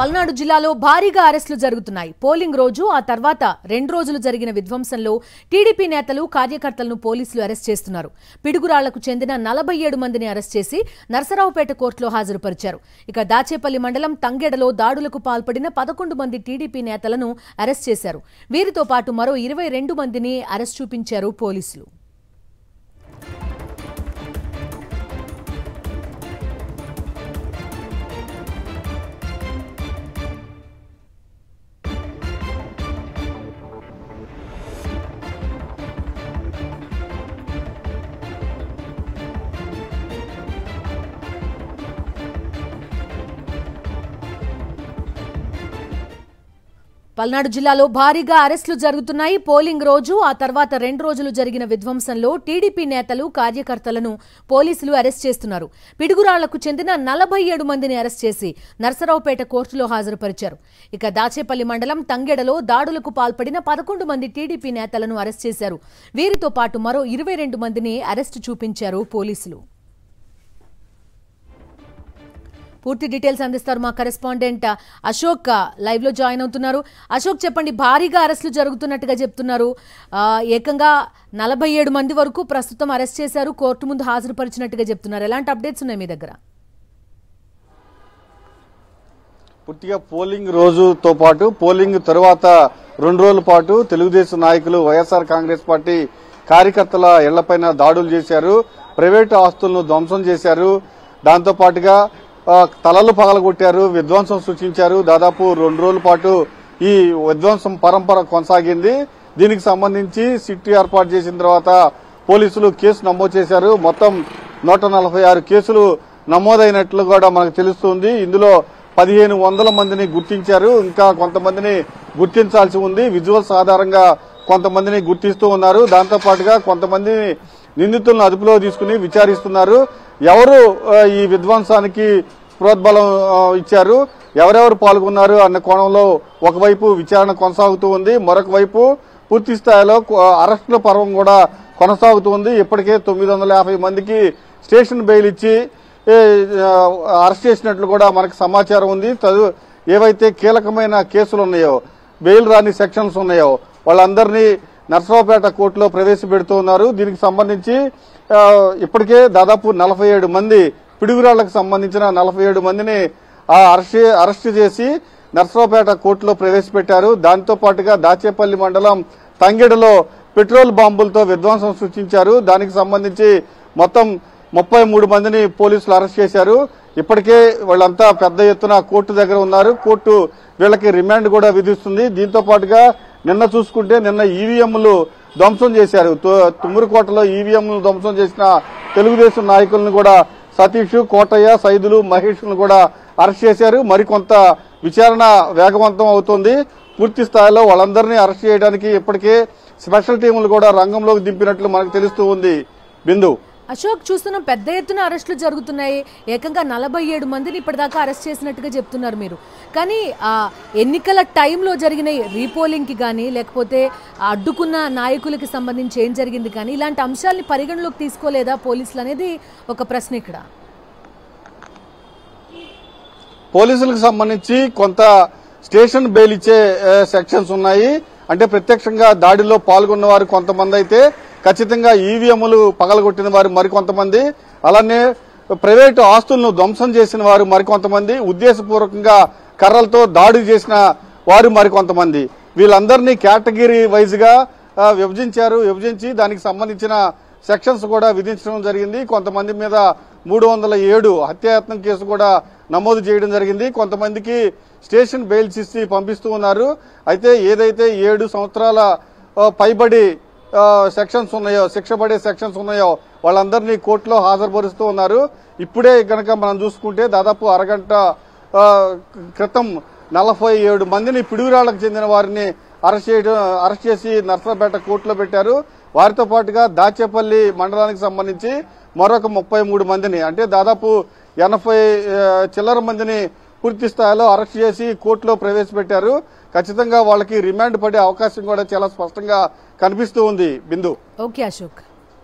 పల్నాడు జిల్లాలో భారీగా అరెస్టులు జరుగుతున్నాయి. పోలింగ్ రోజు ఆ తర్వాత 2 రోజులు జరిగిన విధ్వంసంలో టీడీపీ నేతలు కార్యకర్తలను పోలీసులు అరెస్ట్ చేస్తున్నారు. పిడుగురాళ్లకు చెందిన 47 మందిని అరెస్ట్ చేసి నర్సరావుపేట కోర్టులో హాజరుపరిచారు. ఇక దాచేపల్లి మండలం తంగెడలో దాడులకు పాల్పడిన 11 మంది టీడీపీ నేతలను అరెస్ట్ చేశారు. వీరితో పాటు మరో 22 మందిని అరెస్ట్ చూపించారు పోలీసులు. పల్నాడు జిల్లాలో భారీగా అరెస్టులు జరుగుతున్నాయి. పోలింగ్ రోజు ఆ తర్వాత 2 రోజులు జరిగిన విధ్వంసంలో టీడీపీ నేతలు కార్యకర్తలను పోలీసులు అరెస్ట్ చేస్తున్నారు. పిడుగురాళ్లకు చెందిన 47 మందిని అరెస్ట్ చేసి నర్సరావుపేట కోర్టులో హాజరుపరిచారు. ఇక దాచేపల్లి మండలం తంగెడలో దాడులకు పాల్పడిన 11 మంది టీడీపీ నేతలను అరెస్ట్ చేశారు. వీరితో పాటు మరో 22 మందిని అరెస్టు చూపించారు పోలీసులు. పూర్తి డీటెయిల్స్ అందిస్తారు మా కరెస్పాండెంట్ అశోక్, లైవ్ లో జాయిన్ అవుతున్నారు. అశోక్, చెప్పండి, భారీగా అరెస్టులు జరుగుతున్నట్టుగా చెప్తున్నారు. ఏకంగా 47 మంది వరకు ప్రస్తుతం అరెస్ట్ చేశారు, కోర్టు ముందు హాజరుపరిచినట్టుగా చెప్తున్నారు. ఎలాంటి అప్డేట్స్ ఉన్నాయి మీ దగ్గర? పూర్తిగా పోలింగ్ రోజుతో పాటు పోలింగ్ తరువాత 2 రోజుల పాటు తెలుగుదేశం నాయకులు వైఎస్ఆర్ కాంగ్రెస్ పార్టీ కార్యకర్తల ఇళ్లపైన దాడులు చేశారు, ప్రైవేటు ఆస్తులను ధ్వంసం చేశారు, దాంతో పాటుగా తలలు పగలగొట్టారు, విధ్వంసం సృష్టించారు. దాదాపు 2 రోజుల పాటు ఈ విధ్వంసం పరంపర కొనసాగింది. దీనికి సంబంధించి సిట్ ఏర్పాటు చేసిన తర్వాత పోలీసులు కేసు నమోదు చేశారు. మొత్తం 146 కేసులు నమోదైనట్లు కూడా మనకు తెలుస్తుంది. ఇందులో 1500 మందిని గుర్తించారు, ఇంకా కొంతమందిని గుర్తించాల్సి ఉంది. విజువల్స్ ఆధారంగా కొంతమందిని గుర్తిస్తూ ఉన్నారు. దాంతో పాటుగా కొంతమంది నిందితులను అదుపులో తీసుకుని విచారిస్తున్నారు. ఎవరు ఈ విధ్వంసానికి ప్రోద్బలం ఇచ్చారు, ఎవరెవరు పాల్గొన్నారు అన్న కోణంలో ఒకవైపు విచారణ కొనసాగుతూ ఉంది, మరొక వైపు పూర్తి స్థాయిలో అరెస్టుల పర్వం కూడా కొనసాగుతూ ఉంది. ఇప్పటికే 950 మందికి స్టేషన్ బెయిల్ ఇచ్చి అరెస్ట్ చేసినట్లు కూడా మనకు సమాచారం ఉంది. ఏవైతే కీలకమైన కేసులు ఉన్నాయో, బెయిల్ రాని సెక్షన్స్ ఉన్నాయో వాళ్ళందరినీ నర్సరావుపేట కోర్టులో ప్రవేశపెడుతూ ఉన్నారు. దీనికి సంబంధించి ఇప్పటికే దాదాపు 47 మంది పిడుగురాళ్లకు సంబంధించిన 47 మందిని అరెస్ట్ చేసి నర్సరావుపేట కోర్టులో ప్రవేశపెట్టారు. దాంతో పాటుగా దాచేపల్లి మండలం తంగెడలో పెట్రోల్ బాంబులతో విధ్వంసం సృష్టించారు. దానికి సంబంధించి మొత్తం 33 మందిని పోలీసులు అరెస్ట్ చేశారు. ఇప్పటికే వాళ్ళంతా పెద్ద ఎత్తున కోర్టు దగ్గర ఉన్నారు. కోర్టు వీళ్ళకి రిమాండ్ కూడా విధిస్తుంది. దీంతో పాటుగా నిన్న చూసుకుంటే నిన్న ఈవీఎంలు ధ్వంసం చేశారు. తుమ్మూరుకోటలో ఈవీఎంలు ధ్వంసం చేసిన తెలుగుదేశం నాయకులను కూడా సతీష్, కోటయ్య, సైదులు, మహేష్ను కూడా అరెస్ట్ చేశారు. మరికొంత విచారణ వేగవంతం అవుతోంది. పూర్తి స్థాయిలో వాళ్ళందరినీ అరెస్ట్ చేయడానికి ఇప్పటికే స్పెషల్ టీములు కూడా రంగంలోకి దింపినట్లు మనకు తెలుస్తూ ఉంది. బిందు, అశోక్, చూస్తున్నాం పెద్ద ఎత్తున అరెస్టులు జరుగుతున్నాయి. ఏకంగా 47 మందిని ఇప్పటిదాకా అరెస్ట్ చేసినట్టుగా చెప్తున్నారు మీరు. కానీ ఎన్నికల టైంలో జరిగిన రీపోలింగ్ కి కానీ లేకపోతే అడ్డుకున్న నాయకులకి సంబంధించి ఏం జరిగింది కానీ ఇలాంటి అంశాలని పరిగణలోకి తీసుకోలేదా పోలీసులు అనేది ఒక ప్రశ్న ఇక్కడ. పోలీసులకు సంబంధించి కొంత స్టేషన్ బెయిల్ ఇచ్చే సెక్షన్స్ ఉన్నాయి. అంటే ప్రత్యక్షంగా దాడిలో పాల్గొన్న వారు కొంతమంది అయితే ఖచ్చితంగా ఈవీఎంలు పగలగొట్టిన వారు మరికొంతమంది, అలానే ప్రైవేటు ఆస్తులను ధ్వంసం చేసిన వారు మరికొంతమంది, ఉద్దేశపూర్వకంగా కర్రలతో దాడి చేసిన వారు మరికొంతమంది. వీళ్ళందరినీ కేటగిరీ వైజ్ గా విభజించి దానికి సంబంధించిన సెక్షన్స్ కూడా విధించడం జరిగింది. కొంతమంది మీద 307 హత్యాయత్నం కేసు కూడా నమోదు చేయడం జరిగింది. కొంతమందికి స్టేషన్ బెయిల్స్ ఇచ్చి పంపిస్తూ ఉన్నారు. అయితే ఏదైతే 7 సంవత్సరాల పైబడి సెక్షన్స్ ఉన్నాయో, శిక్ష పడే సెక్షన్స్ ఉన్నాయో వాళ్ళందరినీ కోర్టులో హాజరుపరుస్తూ ఉన్నారు. ఇప్పుడే కనుక మనం చూసుకుంటే దాదాపు అరగంట క్రితం 47 మందిని పిడుగురాళ్లకు చెందిన వారిని అరెస్ట్ చేసి నర్సరావుపేట కోర్టులో పెట్టారు. వారితో పాటుగా దాచేపల్లి మండలానికి సంబంధించి మరొక 33 మందిని, అంటే దాదాపు 80 చిల్లర మందిని పూర్తి స్థాయిలో అరెస్ట్ చేసి కోర్టులో ప్రవేశపెట్టారు. ఖచ్చితంగా వాళ్ళకి రిమాండ్ పడే అవకాశం కూడా చాలా స్పష్టంగా కనిపిస్తూ ఉంది. బిందు. ఓకే అశోక్.